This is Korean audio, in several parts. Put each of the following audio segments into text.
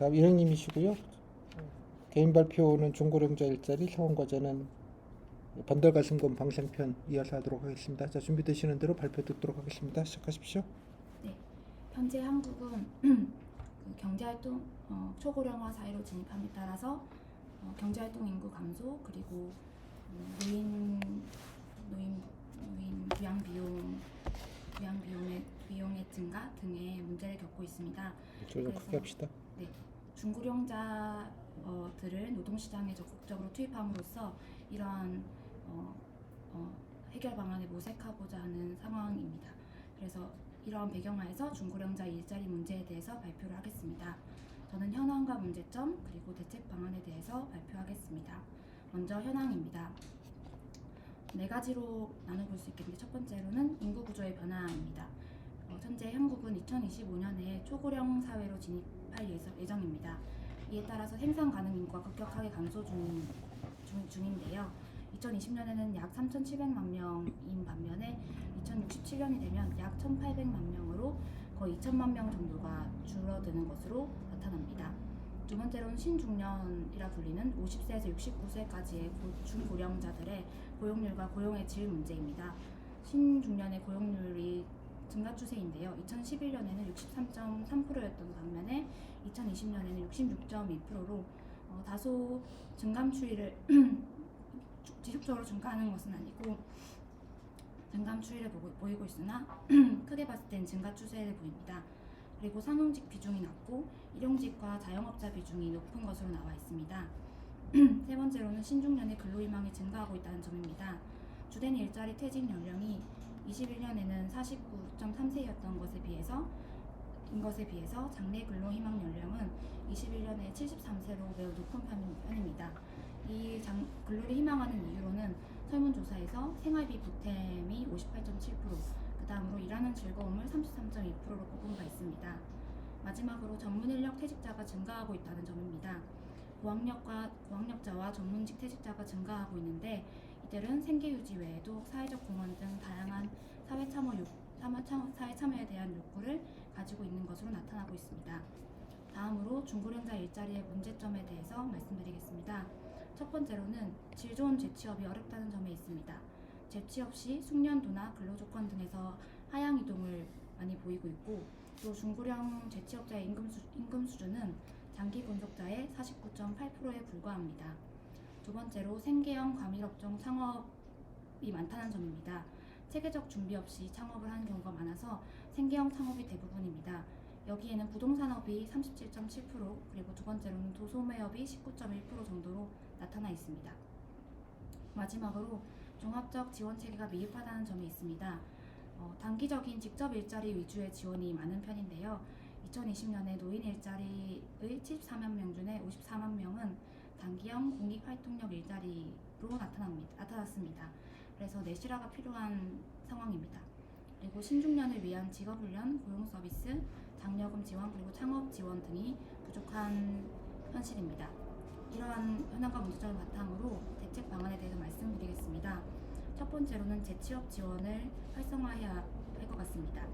다음 일행님이시고요. 개인 발표는 중고령자 일자리, 사원과제는 번들가슴금 방생편 이어서 하도록 하겠습니다. 자, 준비되시는 대로 발표 듣도록 하겠습니다. 시작하십시오. 네, 현재 한국은 경제활동 초고령화 사회로 진입함에 따라서 경제활동 인구 감소 그리고 노인 비용의 증가 등의 문제를 겪고 있습니다. 좀 크게 합시다. 네, 중고령자들을 노동시장에 적극적으로 투입함으로써 이러한 해결 방안을 모색하고자 하는 상황입니다. 그래서 이러한 배경하에서 중고령자 일자리 문제에 대해서 발표를 하겠습니다. 저는 현황과 문제점 그리고 대책 방안에 대해서 발표하겠습니다. 먼저 현황입니다. 네 가지로 나눠볼 수 있겠는데 첫 번째로는 인구 구조의 변화입니다. 현재 한국은 2025년에 초고령 사회로 진입할 예정입니다. 이에 따라서 생산 가능 인구가 급격하게 감소 중인데요. 2020년에는 약 3,700만 명인 반면에 2067년이 되면 약 1,800만 명으로 거의 2천만 명 정도가 줄어드는 것으로 나타납니다. 두 번째로는 신중년이라 불리는 50세에서 69세까지의 중고령자들의 고용률과 고용의 질 문제입니다. 신중년의 고용률이 증가 추세인데요. 2011년에는 63.3%였던 반면에 2020년에는 66.2%로 다소 증감 추이를 지속적으로 증가하는 것은 아니고 증감 추이를 보이고 있으나 크게 봤을 땐 증가 추세를 보입니다. 그리고 상용직 비중이 낮고 일용직과 자영업자 비중이 높은 것으로 나와 있습니다. 세 번째로는 신중년의 근로희망이 증가하고 있다는 점입니다. 주된 일자리 퇴직 연령이 21년에는 49.3세였던 것에 비해서 장래 근로희망 연령은 21년에 73세로 매우 높은 편입니다. 이 근로를 희망하는 이유로는 설문조사에서 생활비 보탬이 58.7%, 그 다음으로 일하는 즐거움을 33.2%로 꼽은 바 있습니다. 마지막으로 전문인력 퇴직자가 증가하고 있다는 점입니다. 고학력자와 전문직 퇴직자가 증가하고 있는데 이들은 생계유지 외에도 사회적 공헌 등 다양한 사회 참여에 대한 욕구를 가지고 있는 것으로 나타나고 있습니다. 다음으로 중고령자 일자리의 문제점에 대해서 말씀드리겠습니다. 첫 번째로는 질 좋은 재취업이 어렵다는 점에 있습니다. 재취업 시 숙련도나 근로조건 등에서 하향 이동을 많이 보이고 있고 또 중고령 재취업자의 임금 수준은 장기 근속자의 49.8%에 불과합니다. 두 번째로 생계형 과밀업종 창업이 많다는 점입니다. 체계적 준비 없이 창업을 하는 경우가 많아서 생계형 창업이 대부분입니다. 여기에는 부동산업이 37.7%, 그리고 두 번째로는 도소매업이 19.1% 정도로 나타나 있습니다. 마지막으로 종합적 지원 체계가 미흡하다는 점이 있습니다. 단기적인 직접 일자리 위주의 지원이 많은 편인데요. 2020년에 노인 일자리의 74만 명 중에 54만 명은 단기형 공익활동력 일자리로 나타났습니다. 그래서 내실화가 필요한 상황입니다. 그리고 신중년을 위한 직업훈련, 고용서비스, 장려금 지원, 그리고 창업 지원 등이 부족한 현실입니다. 이러한 현황과 문제점을 바탕으로 대책 방안에 대해서 말씀드리겠습니다. 첫 번째로는 재취업 지원을 활성화해야 할 것 같습니다.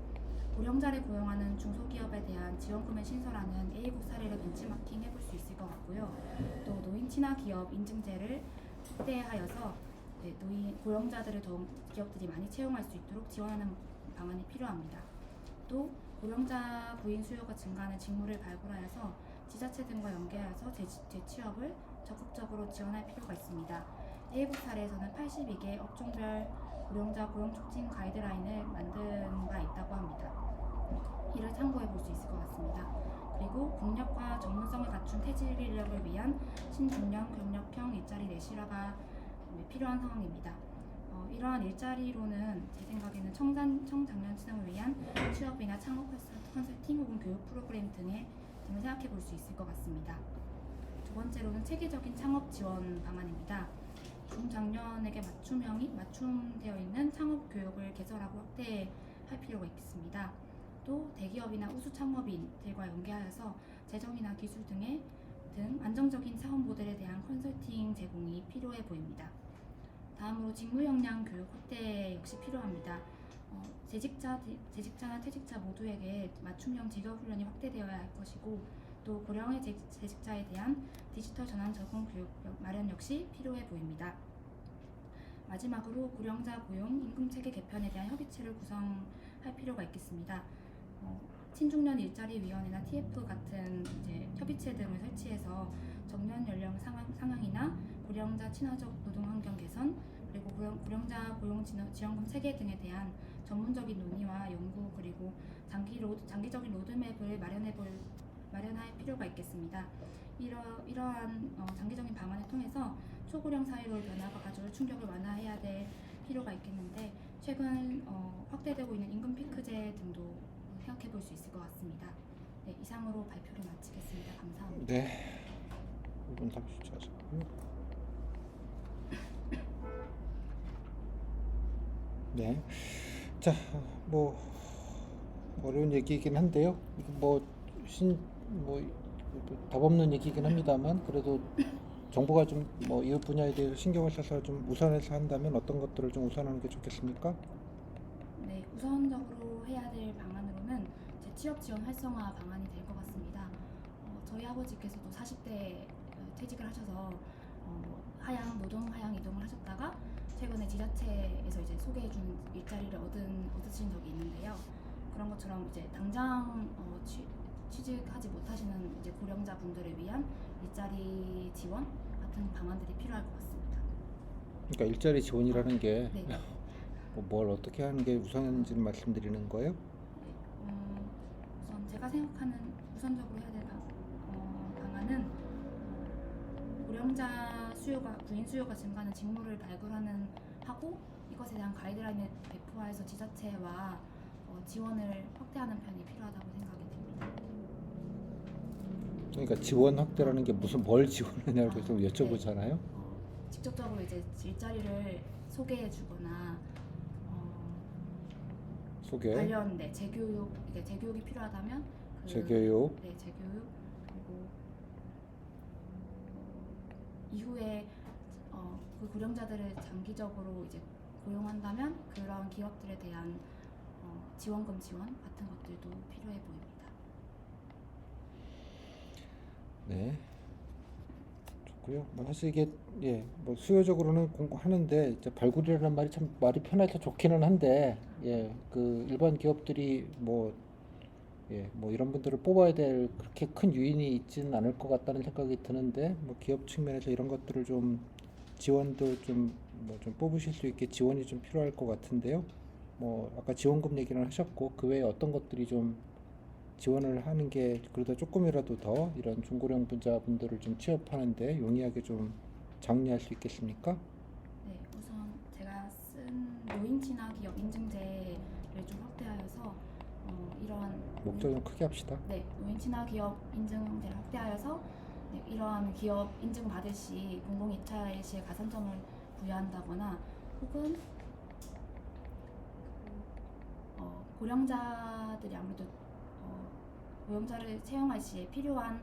고령자를 고용하는 중소기업에 대한 지원금을 신설하는 A국 사례를 벤치마킹 해볼 수 있을 것 같고요. 또 노인 친화 기업 인증제를 확대하여서 고령자들을 더욱 기업들이 많이 채용할 수 있도록 지원하는 방안이 필요합니다. 또 고령자 부인 수요가 증가하는 직무를 발굴하여서 지자체 등과 연계하여서 재취업을 적극적으로 지원할 필요가 있습니다. A국 사례에서는 82개 업종별 고령자 고용 촉진 가이드라인을 만든 바 있다고 합니다. 이를 참고해 볼 수 있을 것 같습니다. 그리고 국력과 전문성을 갖춘 퇴직 인력을 위한 신중년 경력형 일자리 내실화가 필요한 상황입니다. 이러한 일자리로는 제 생각에는 청장년층을 위한 취업이나 창업 컨설팅 혹은 교육 프로그램 등을 생각해 볼 수 있을 것 같습니다. 두 번째로는 체계적인 창업 지원 방안입니다. 중장년에게 맞춤되어 있는 창업 교육을 개설하고 확대할 필요가 있습니다. 또 대기업이나 우수 창업인들과 연계하여서 재정이나 기술 등 안정적인 사업 모델에 대한 컨설팅 제공이 필요해 보입니다. 다음으로 직무 역량 교육 확대 역시 필요합니다. 재직자나 퇴직자 모두에게 맞춤형 직업 훈련이 확대되어야 할 것이고 또 고령의 재직자에 대한 디지털 전환 적응 교육 마련 역시 필요해 보입니다. 마지막으로 고령자 고용 임금 체계 개편에 대한 협의체를 구성할 필요가 있겠습니다. 친중년 일자리 위원회나 TF 같은 이제 협의체 등을 설치해서 정년 연령 상향이나 고령자 친화적 노동 환경 개선, 그리고 고령자 고용 지원금 체계 등에 대한 전문적인 논의와 연구, 그리고 장기적인 로드맵을 마련할 필요가 있겠습니다. 이러한 장기적인 방안을 통해서 초고령 사회로의 변화가 가져올 충격을 완화해야 될 필요가 있겠는데, 최근 확대되고 있는 임금 피크제 등도 생각해 볼 수 있을 것 같습니다. 네, 이상으로 발표를 마치겠습니다. 감사합니다. 네. 5분 30초. 네. 자, 뭐 어려운 얘기이긴 한데요. 이거 뭐 답 없는 얘기이긴 합니다만, 그래도 정부가 좀 뭐 이 분야에 대해서 신경을 써서 좀 우선해서 한다면 어떤 것들을 좀 우선하는 게 좋겠습니까? 네, 우선적으로 해야 될 방안으로는 취업 지원 활성화 방안이 될 것 같습니다. 저희 아버지께서도 40대 퇴직을 하셔서 노동 하향 이동을 하셨다가 최근에 지자체에서 이제 소개해준 일자리를 얻으신 적이 있는데요. 그런 것처럼 이제 당장 취직하지 못하시는 이제 고령자 분들을 위한 일자리 지원 같은 방안들이 필요할 것 같습니다. 그러니까 일자리 지원이라는 게 네. 뭘 어떻게 하는 게 우선인지를 말씀드리는 거예요? 네, 우선 제가 생각하는 우선적으로 해야 될 방안은 고령자 구인 수요가 증가하는 직무를 발굴하는 하고 이것에 대한 가이드라인을 배포하여서 지자체와 지원을 확대하는 편이 필요하다고 생각이 듭니다. 그러니까 지원 확대라는 게 무슨 뭘 지원하냐고 좀 여쭤보잖아요. 네. 직접적으로 이제 일자리를 소개해주거나 소개, 관련 재교육이 필요하다면 재교육, 재교육, 그리고 이후에 그 고령자들을 장기적으로 이제 고용한다면 그런 기업들에 대한 지원금 지원 같은 것들도 필요해 보입니다. 네, 좋고요. 뭐 사실 이게 뭐 수요적으로는 공고하는데 이제 발굴이라는 말이 참 말이 편해서 좋기는 한데 그 일반 기업들이 뭐 이런 분들을 뽑아야 될 그렇게 큰 유인이 있지는 않을 것 같다는 생각이 드는데, 뭐 기업 측면에서 이런 것들을 좀 지원도 좀 뽑으실 수 있게 지원이 좀 필요할 것 같은데요. 뭐 아까 지원금 얘기를 하셨고, 그 외에 어떤 것들이 좀 지원을 하는 게 그래도 조금이라도 더 이런 중고령 분자분들을 좀 취업하는데 용이하게 좀 장려할 수 있겠습니까? 네, 우선 제가 쓴 노인 친화 기업 인증제를 좀 확대하여서 이러한 목적 좀 크게 합시다. 네, 노인 친화 기업 인증제를 확대하여서 이러한 기업 인증 받을 시 공공 입찰 시에 가산점을 부여한다거나, 혹은 고령자들이 아무래도 고령자를 채용할 시에 필요한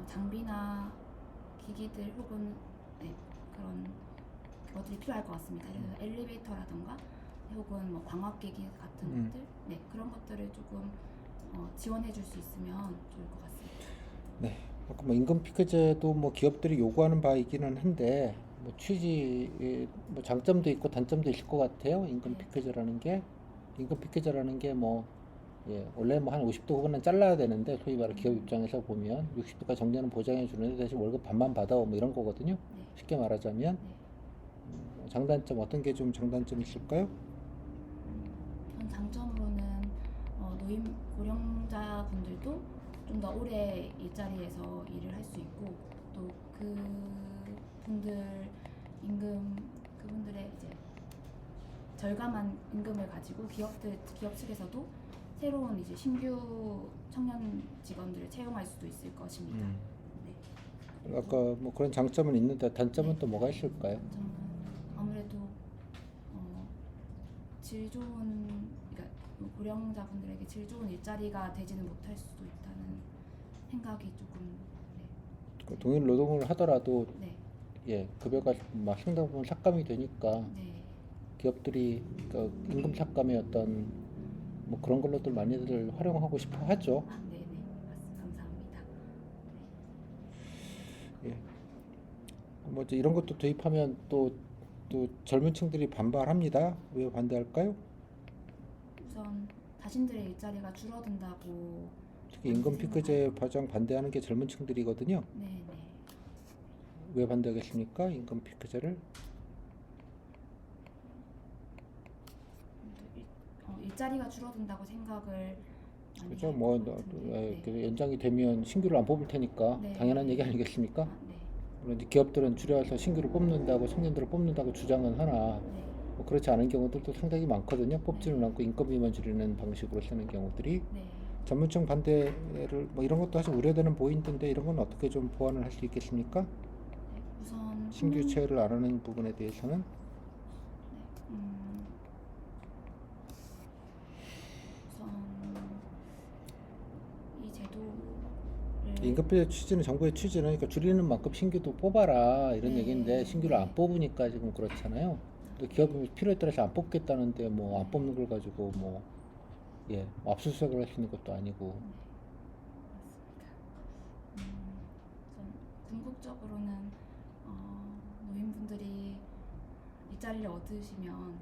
장비나 기기들 혹은 그런 것들이 필요할 것 같습니다. 그래서 엘리베이터라든가 혹은 뭐 광학기기 같은 것들, 그런 것들을 조금 지원해 줄 수 있으면 좋을 것 같습니다. 네, 아까 뭐 임금 피크제도 뭐 기업들이 요구하는 바이기는 한데, 뭐 뭐 장점도 있고 단점도 있을 것 같아요. 임금 피크제라는 게 뭐 원래 뭐 한 50도 후반은 잘라야 되는데, 소위 말해 기업 입장에서 보면 60도까지 정년은 보장해 주는데 대신 월급 반만 받아, 뭐 이런 거거든요. 쉽게 말하자면. 장단점 어떤 게 좀 장단점이 있을까요? 장점으로는 고령자 분들도 좀 더 오래 일자리에서 일을 할 수 있고, 또 그분들의 이제 절감한 임금을 가지고 기업 측에서도 새로운 이제 신규 청년 직원들을 채용할 수도 있을 것입니다. 아까 뭐 그런 장점은 있는데 단점은 또 뭐가 있을까요? 단점은 아무래도 그러니까 고령자분들에게 질 좋은 일자리가 되지는 못할 수도 있다는 생각이 조금. 그 동일 노동을 하더라도 급여가 막 상당 부분 삭감이 되니까 기업들이 그 임금 삭감의 어떤 뭐 그런 걸로들 많이들 활용하고 싶어 하죠. 네네, 감사합니다. 예. 뭐 이제 이런 것도 도입하면 또 젊은 층들이 반발합니다. 왜 반대할까요? 우선 자신들의 일자리가 줄어든다고 특히 많이 임금 피크제 생각하고. 과정 반대하는 게 젊은 층들이거든요. 네, 네. 왜 반대하겠습니까? 임금 피크제를? 일자리가 줄어든다고 생각을 많이 그죠? 할 뭐 것 같은데. 네. 그 연장이 되면 신규를 안 뽑을 테니까 네. 당연한 얘기 아니겠습니까? 네. 물론 이제 기업들은 줄여서 신규를 뽑는다고 청년들을 뽑는다고 주장은 하나 네. 뭐 그렇지 않은 경우들도 상당히 많거든요. 뽑지는 네. 않고 인건비만 줄이는 방식으로 쓰는 경우들이. 네. 전문층 반대를 뭐 이런 것도 사실 우려되는 포인트인데 이런 건 어떻게 좀 보완을 할 수 있겠습니까? 네. 우선 신규 채용을 안 하는 부분에 대해서는. 네. 우선 이 제도를. 임금피해 취지는 정부의 취지는 그러니까 줄이는 만큼 신규도 뽑아라 이런 네. 얘기인데 신규를 네. 안 뽑으니까 지금 그렇잖아요. 근데 기업이 필요에 따라서 안 뽑겠다는데 뭐 안 뽑는 걸 가지고 뭐 압수수색을 할 수 있는 것도 아니고. 우선 궁극적으로는 노인분들이 일자리를 얻으시면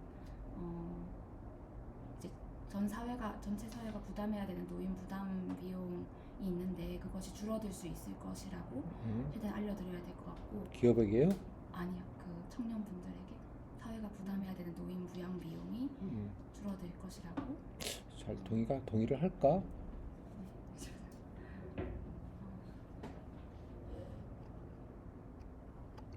이제 전체 사회가 부담해야 되는 노인 부담 비용이 있는데 그것이 줄어들 수 있을 것이라고 최대한 알려드려야 될 것 같고. 기업에게요? 아니요, 그 청년분들에게 사회가 부담해야 되는 노인 부양 비용이 줄어들 것이라고. 잘 동의를 할까?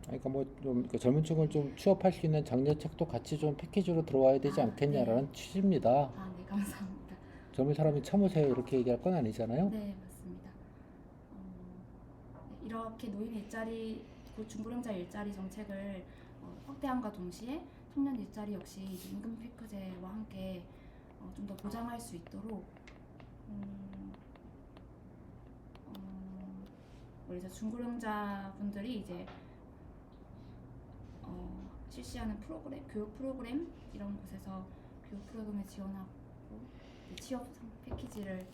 그러니까 뭐 좀 젊은층을 좀 취업할 수 있는 장려책도 같이 좀 패키지로 들어와야 되지 않겠냐라는 취지입니다. 네, 감사합니다. 젊은 사람이 참으세요 이렇게 얘기할 건 아니잖아요. 네, 맞습니다. 네, 이렇게 노인 일자리, 중고령자 일자리 정책을 확대함과 동시에 청년 일자리 역시 이제 임금 피크제와 함께 좀 더 보장할 수 있도록 그래서 중고령자 분들이 이제 실시하는 교육 프로그램 이런 곳에서 교육 프로그램에 지원하고 취업 패키지를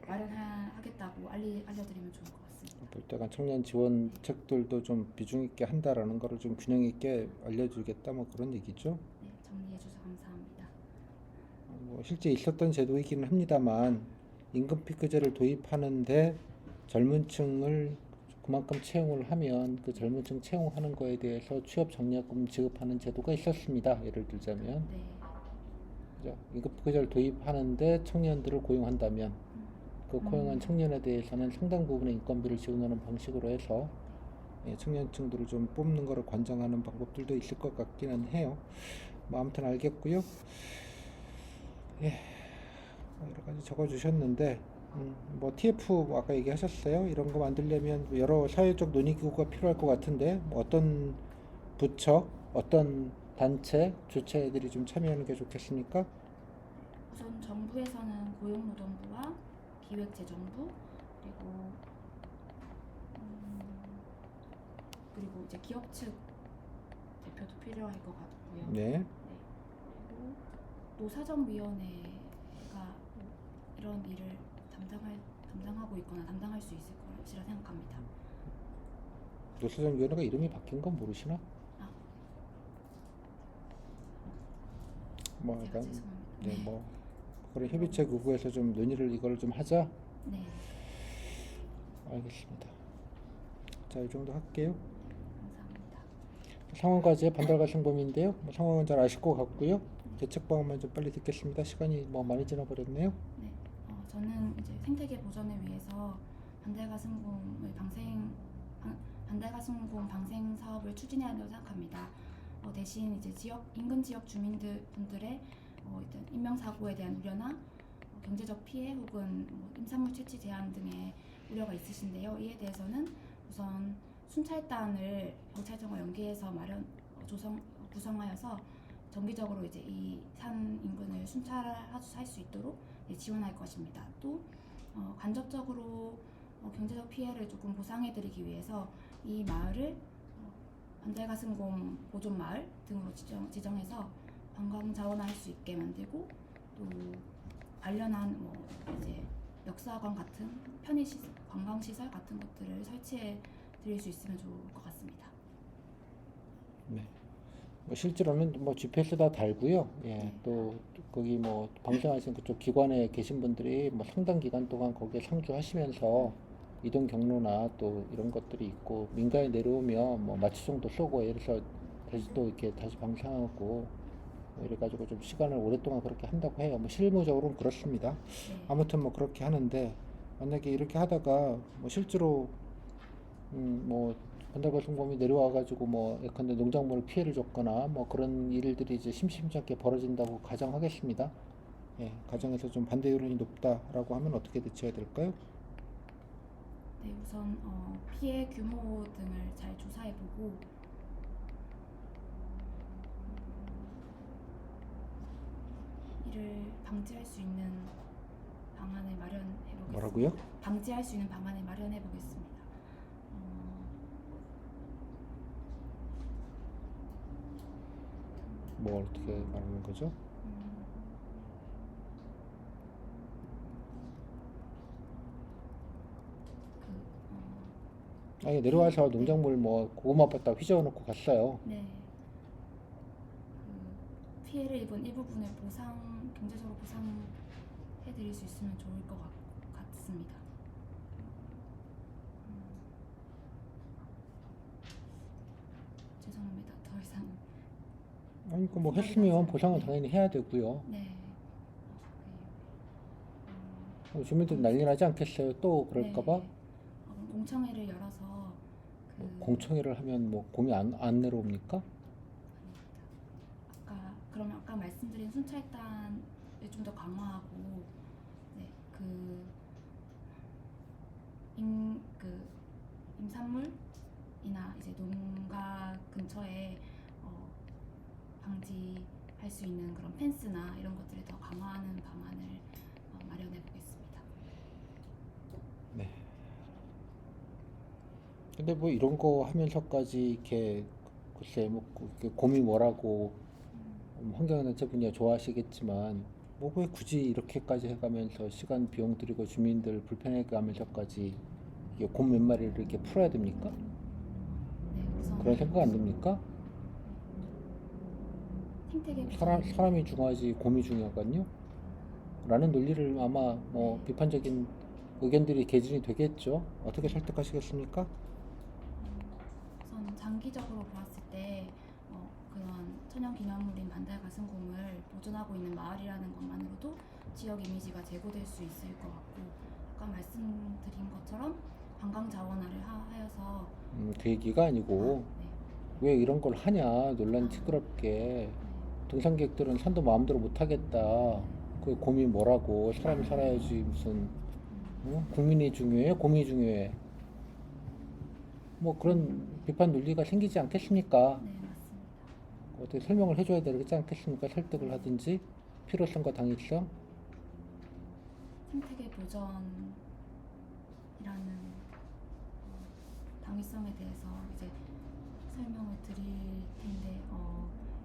마련하겠다고 알려드리면 좋을 것 같습니다. 볼 때가 청년 지원책들도 좀 비중 있게 한다라는 거를 좀 균형 있게 알려주겠다 뭐 그런 얘기죠. 네, 정리해 주셔서 감사합니다. 뭐 실제 있었던 제도이기는 합니다만 임금 피크제를 도입하는데 젊은층을 그만큼 채용을 하면 그 젊은층 채용하는 거에 대해서 취업 장려금 지급하는 제도가 있었습니다. 예를 들자면 네. 그죠? 임금 피크제를 도입하는데 청년들을 고용한다면 그 고용한 청년에 대해서는 상당 부분의 인건비를 지원하는 방식으로 해서 청년층들을 좀 뽑는 거를 관장하는 방법들도 있을 것 같기는 해요. 뭐 아무튼 알겠고요. 여러 가지 적어주셨는데 뭐 TF 뭐 아까 얘기하셨어요. 이런 거 만들려면 여러 사회적 논의 기구가 필요할 것 같은데 뭐 어떤 부처, 어떤 단체, 주체들이 좀 참여하는 게 좋겠습니까? 우선 정부에서는 고용노동부와 기획재정부 그리고 이제 기업 측 대표도 필요할 것 같고요. 네. 그리고 노사정위원회가 이런 일을 담당하고 있거나 담당할 수 있을 것이라 생각합니다. 노사정위원회가 이름이 바뀐 건 모르시나? 뭐 제가 약간 죄송합니다. 뭐 그런 협의체 구구에서 좀 논의를 이걸 좀 하자. 네. 알겠습니다. 자, 이 정도 할게요. 감사합니다. 상황과제 반달과 상범인데요. 뭐 상황은 잘 아실 것 같고요. 대책 방안만 좀 빨리 듣겠습니다. 시간이 뭐 많이 지나버렸네요. 네. 저는 이제 생태계 보전을 위해서 반달가슴공 방생 사업을 추진해야 한다고 생각합니다. 대신 이제 인근 지역 주민분들의 일단 인명사고에 대한 우려나 경제적 피해 혹은 임산물 채취 제한 등의 우려가 있으신데요. 이에 대해서는 우선 순찰단을 경찰청과 연계해서 구성하여서 정기적으로 이제 이 산 인근을 순찰할 수 있도록 지원할 것입니다. 또 간접적으로 경제적 피해를 조금 보상해드리기 위해서 이 마을을 반달가슴곰 보존 마을 등으로 지정해서 관광 자원화할 수 있게 만들고 또 관련한 이제 역사관 같은 관광시설 같은 것들을 설치해 드릴 수 있으면 좋을 것 같습니다. 네. 뭐 실제로는 뭐 GPS다 달고요. 예, 네. 또 거기 뭐 방송하신 그쪽 기관에 계신 분들이 뭐 상당 기간 동안 거기에 상주하시면서 이동 경로나 또 이런 것들이 있고 민가에 내려오면 뭐 마취정도 쏘고 이래서 다시 또 이렇게 다시 방송하고 뭐 이래가지고 좀 시간을 오랫동안 그렇게 한다고 해요. 뭐 실무적으로는 그렇습니다. 네. 아무튼 뭐 그렇게 하는데 만약에 이렇게 하다가 뭐 실제로 뭐 건달발송범이 내려와가지고 뭐 예컨대 농작물 피해를 줬거나 뭐 그런 일들이 이제 심심찮게 벌어진다고 가정하겠습니다. 예, 가정에서 좀 반대 여론이 높다라고 하면 어떻게 대처해야 될까요? 네, 우선 피해 규모 등을 잘 조사해보고 이를 방지할 수 있는 방안을 마련해보겠습니다. 뭐라고요? 방지할 수 있는 방안을 마련해보겠습니다. 뭐 어떻게 말하는 거죠? 아니 내려와서 농작물 뭐 고구마 밭다 휘저어놓고 갔어요. 네, 그 피해를 입은 일부분을 경제적으로 보상해드릴 수 있으면 좋을 것 같습니다. 죄송합니다. 더 이상. 아니 그 뭐 했으면 보상은 당연히 해야 되고요. 네. 주민들이 난리 나지 않겠어요? 또 그럴까봐? 네. 공청회를 열어서 공청회를 하면 뭐 곰이 안 내려옵니까? 그러면 아까 말씀드린 순찰단을 좀 더 강화하고, 네, 임산물이나 이제 농가 근처에 방지할 수 있는 그런 펜스나 이런 것들을 더 강화하는 방안을 마련해 보겠습니다. 네. 근데 뭐 이런 거 하면서까지 이렇게 글쎄 뭐 곰이 뭐라고 환경단체 분야 좋아하시겠지만 뭐 왜 굳이 이렇게까지 해가면서 시간 비용 들이고 주민들 불편하게 하면서까지 이게 곰 몇 마리를 이렇게 풀어야 됩니까? 네, 우선 그런 생각 안 듭니까? 생태계 사람이 중요하지 곰이 중요하거든요. 라는 논리를 아마 뭐 비판적인 의견들이 개진이 되겠죠. 어떻게 설득하시겠습니까? 우선 장기적으로 보았을 때 그런 천연기념물인 반달가슴곰을 보존하고 있는 마을이라는 것만으로도 지역 이미지가 제고될 수 있을 것 같고, 아까 말씀드린 것처럼 관광 자원화를 하여서 그 얘기가 아니고 네. 왜 이런 걸 하냐 논란 시끄럽게 등산객들은 산도 마음대로 못 하겠다. 그 곰이 뭐라고 사람이 살아야지 무슨 국민이 중요해 곰이 중요해 뭐 그런 비판 논리가 생기지 않겠습니까? 네, 맞습니다. 어떻게 설명을 해줘야 되지 않겠습니까? 설득을 하든지 필요성과 당위성. 생태계 보전이라는 당위성에 대해서 이제 설명을 드릴 텐데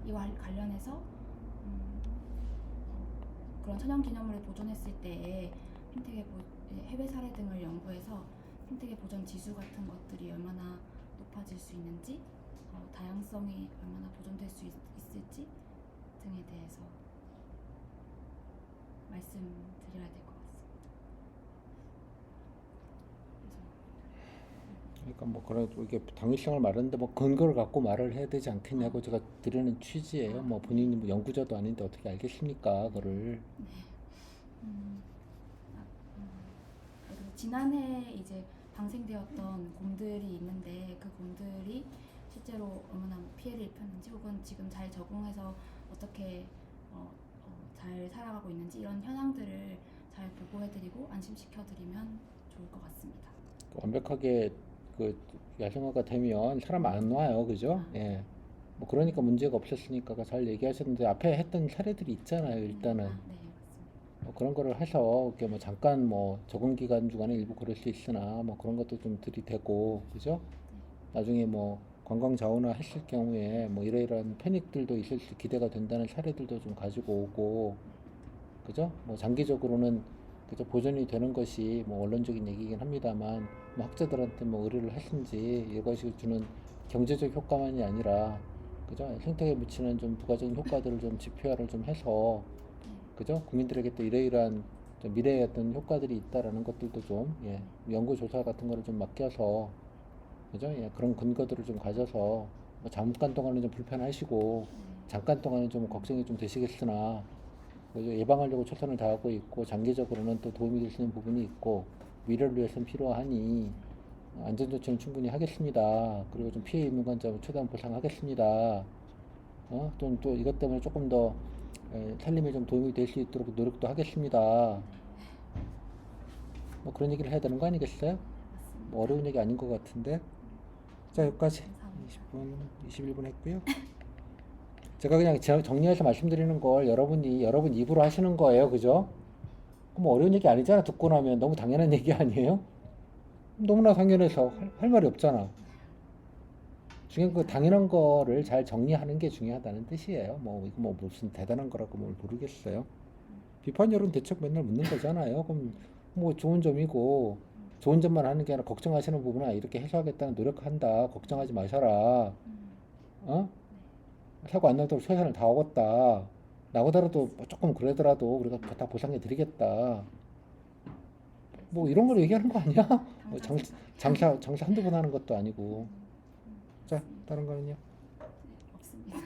이와 관련해서 그런 천연기념물을 보존했을 때 해외 사례 등을 연구해서 생태계 보전 지수 같은 것들이 얼마나 높아질 수 있는지, 다양성이 얼마나 보존될 수 있을지 등에 대해서 말씀드려야 될 것 같습니다. 그러니까 뭐 그런 이게 당위성을 말하는데 뭐 근거를 갖고 말을 해야 되지 않겠냐고 제가 드리는 취지예요. 뭐 본인이 뭐 연구자도 아닌데 어떻게 알겠습니까? 그거를. 그리고 지난해 이제 방생되었던 곰들이 있는데 그 곰들이 실제로 얼마나 피해를 입혔는지 혹은 지금 잘 적응해서 어떻게 잘 살아가고 있는지 이런 현황들을 잘 보고해드리고 안심시켜드리면 좋을 것 같습니다. 완벽하게 그 야생화가 되면 사람 안 와요, 그죠? 예. 뭐 그러니까 문제가 없었으니까 잘 얘기하셨는데 앞에 했던 사례들이 있잖아요, 일단은. 네, 맞습니다. 뭐 그런 거를 해서 이렇게 뭐 잠깐 뭐 적응 기간 중간에 일부 그럴 수 있으나 뭐 그런 것도 좀 들이대고, 그죠? 나중에 뭐 관광 자원화 했을 경우에 뭐 이러이러한 패닉들도 있을 수 기대가 된다는 사례들도 좀 가지고 오고, 그죠? 뭐 장기적으로는 그죠? 보존이 되는 것이 뭐 원론적인 얘기긴 합니다만 뭐 학자들한테 뭐 의뢰를 했는지 이것이 주는 경제적 효과만이 아니라 그죠? 생태계에 미치는 좀 부가적인 효과들을 좀 지표화를 좀 해서 그죠? 국민들에게 또 이러이러한 좀 미래의 어떤 효과들이 있다라는 것들도 좀 예, 연구 조사 같은 거를 좀 맡겨서 그죠? 예, 그런 근거들을 좀 가져서 뭐 잠깐 동안은 좀 불편하시고 잠깐 동안은 좀 걱정이 좀 되시겠으나 그죠? 예방하려고 최선을 다하고 있고 장기적으로는 또 도움이 될 수 있는 부분이 있고 미래를 위해서는 필요하니 안전조치는 충분히 하겠습니다. 그리고 좀 피해 입는 환자 최대한 보상하겠습니다. 또 이것 때문에 조금 더 살림에 좀 도움이 될 수 있도록 노력도 하겠습니다. 뭐 그런 얘기를 해야 되는 거 아니겠어요? 뭐 어려운 얘기 아닌 것 같은데. 자, 여기까지 감사합니다. 20분, 21분 했고요. 제가 그냥 정리해서 말씀드리는 걸 여러분 입으로 하시는 거예요. 그죠? 뭐 어려운 얘기 아니잖아. 듣고 나면 너무 당연한 얘기 아니에요? 너무나 당연해서 할 말이 없잖아. 중요한 그 당연한 거를 잘 정리하는 게 중요하다는 뜻이에요. 뭐 이거 뭐 무슨 대단한 거라고 뭘 모르겠어요. 비판 여론 대책 맨날 묻는 거잖아요. 그럼 뭐 좋은 점이고 좋은 점만 하는 게 아니라 걱정하시는 부분은 이렇게 해소하겠다는 노력한다. 걱정하지 마셔라. 어? 사고 안 나도록 최선을 다하겠다. 나보다라도 뭐 조금 그러더라도 우리가 다 보상해 드리겠다. 뭐 이런 걸 얘기하는 거 아니야? 뭐 장사 한두 번 하는 것도 아니고. 자, 다른 거는요? 없습니다.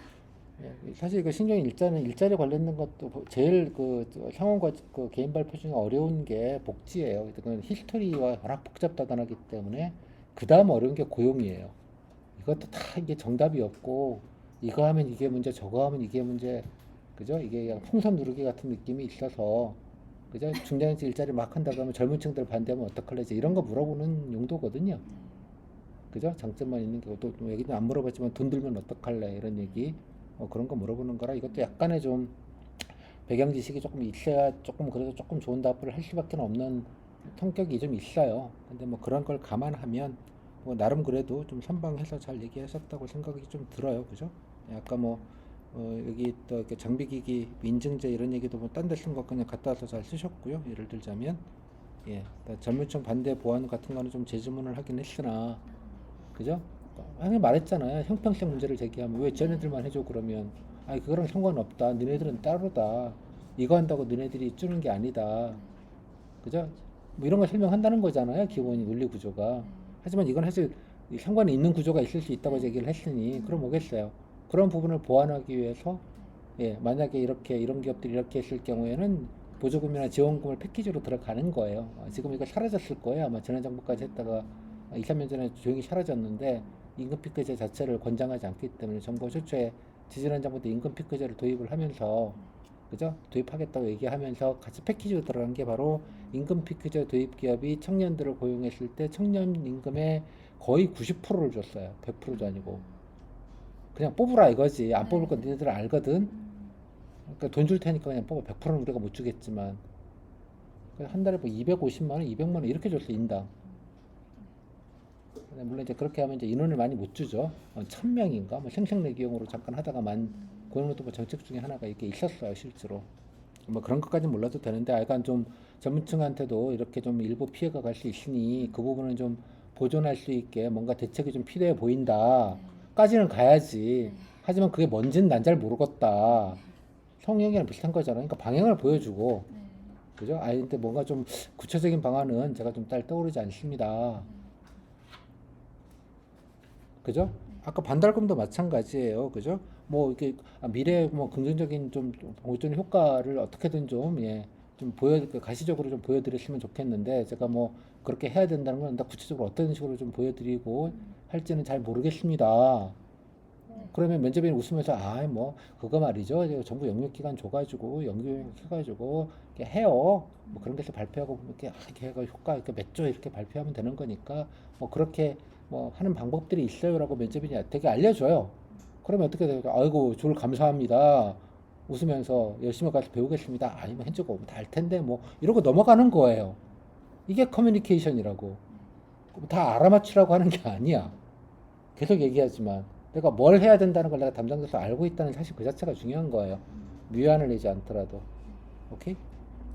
예, 사실 그 신종 일자리 관련된 것도 제일 그 상원과 그 개인 발표 중에 어려운 게 복지예요. 그건 히스토리와 워낙 복잡다단하기 때문에 그 다음 어려운 게 고용이에요. 이것도 다 이게 정답이 없고 이거 하면 이게 문제, 저거 하면 이게 문제, 그죠? 이게 그냥 풍선 누르기 같은 느낌이 있어서 그죠? 중장년층 일자리 막 한다고 하면 젊은 층들 반대하면 어떡할래? 이런 거 물어보는 용도거든요. 그죠? 장점만 있는 게 또 얘기는 안 물어봤지만 돈 들면 어떡할래? 이런 얘기 그런 거 물어보는 거라 이것도 약간의 좀 배경 지식이 조금 있어야 조금 그래도 조금 좋은 답을 할 수밖에 없는 성격이 좀 있어요. 근데 뭐 그런 걸 감안하면 뭐 나름 그래도 좀 선방해서 잘 얘기하셨다고 생각이 좀 들어요. 그죠? 아까 뭐 여기 또 이렇게 장비기기 인증제 이런 얘기도 뭐 딴 데 쓴 거 그냥 갖다 와서 잘 쓰셨고요. 예를 들자면 예, 전문청 반대 보완 같은 거는 좀 재질문을 하긴 했으나 그죠? 항상 말했잖아요. 형평성 문제를 제기하면 왜 쟤네들만 해줘 그러면 아니 그거랑 상관없다. 너네들은 따로다. 이거 한다고 너네들이 주는 게 아니다. 그죠? 뭐 이런 걸 설명한다는 거잖아요. 기본이 논리 구조가. 하지만 이건 사실 상관이 있는 구조가 있을 수 있다고 제기를 했으니 그럼 뭐겠어요. 그런 부분을 보완하기 위해서 예, 만약에 이렇게 이런 기업들이 이렇게 했을 경우에는 보조금이나 지원금을 패키지로 들어가는 거예요. 지금 이거 사라졌을 거예요. 아마 지난 정부까지 했다가 2, 3년 전에 조용히 사라졌는데 임금 피크제 자체를 권장하지 않기 때문에 정부가 최초에 지지난 정부 때 임금 피크제를 도입을 하면서 그죠? 도입하겠다고 얘기하면서 같이 패키지로 들어간 게 바로 임금 피크제 도입 기업이 청년들을 고용했을 때 청년 임금의 거의 90%를 줬어요. 100%도 아니고. 그냥 뽑으라 이거지. 안 뽑을 건 니네들 알거든. 그러니까 돈 줄 테니까 그냥 뽑아. 100%는 우리가 못 주겠지만. 한 달에 뭐 250만 원, 200만 원 이렇게 줬어, 인당. 물론 이제 그렇게 하면 이제 인원을 많이 못 주죠. 1000명인가? 뭐 생색내기용으로 잠깐 하다가만 그런 것도 뭐 정책 중에 하나가 이렇게 있었어요, 실제로. 뭐 그런 것까지는 몰라도 되는데 약간 좀 전문층한테도 이렇게 좀 일부 피해가 갈 수 있으니 그 부분은 좀 보존할 수 있게 뭔가 대책이 좀 필요해 보인다. 까지는 가야지. 하지만 그게 뭔지는 난 잘 모르겠다. 성형이랑 비슷한 거잖아요. 그러니까 방향을 보여주고, 그죠? 근데 뭔가 좀 구체적인 방안은 제가 좀 잘 떠오르지 않습니다. 그죠? 아까 반달금도 마찬가지예요. 그죠? 뭐 이렇게 미래 뭐 긍정적인 좀 보존 효과를 어떻게든 좀 예, 좀 가시적으로 좀 보여드렸으면 좋겠는데 제가 뭐 그렇게 해야 된다는 건 구체적으로 어떤 식으로 좀 보여드리고 할지는 잘 모르겠습니다. 그러면 면접인이 웃으면서 뭐 그거 말이죠. 이제 정부 영역기관 줘가지고 연구해가지고 이렇게 해요. 뭐 그런 데서 발표하고 이렇게 해가 효과 이렇게 몇 조 이렇게 발표하면 되는 거니까 뭐 그렇게 뭐 하는 방법들이 있어요라고 면접인이 되게 알려줘요. 그러면 어떻게 돼요? 아이고 줄 감사합니다. 웃으면서 열심히 가서 배우겠습니다. 아니면 현재가 오면 다 알 텐데 뭐 이러고 넘어가는 거예요. 이게 커뮤니케이션이라고. 다 알아맞추라고 하는 게 아니야. 계속 얘기하지만 내가 뭘 해야 된다는 걸 내가 담당자로서 알고 있다는 사실 그 자체가 중요한 거예요. 위안을 내지 않더라도. 오케이?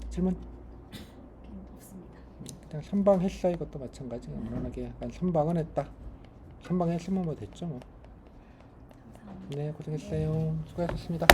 질문? 그냥 선방했어. 이것도 마찬가지. 무난하게 한 선방은 했다. 선방했으면 뭐 됐죠 뭐. 감사합니다. 네, 고생했어요. 수고하셨습니다.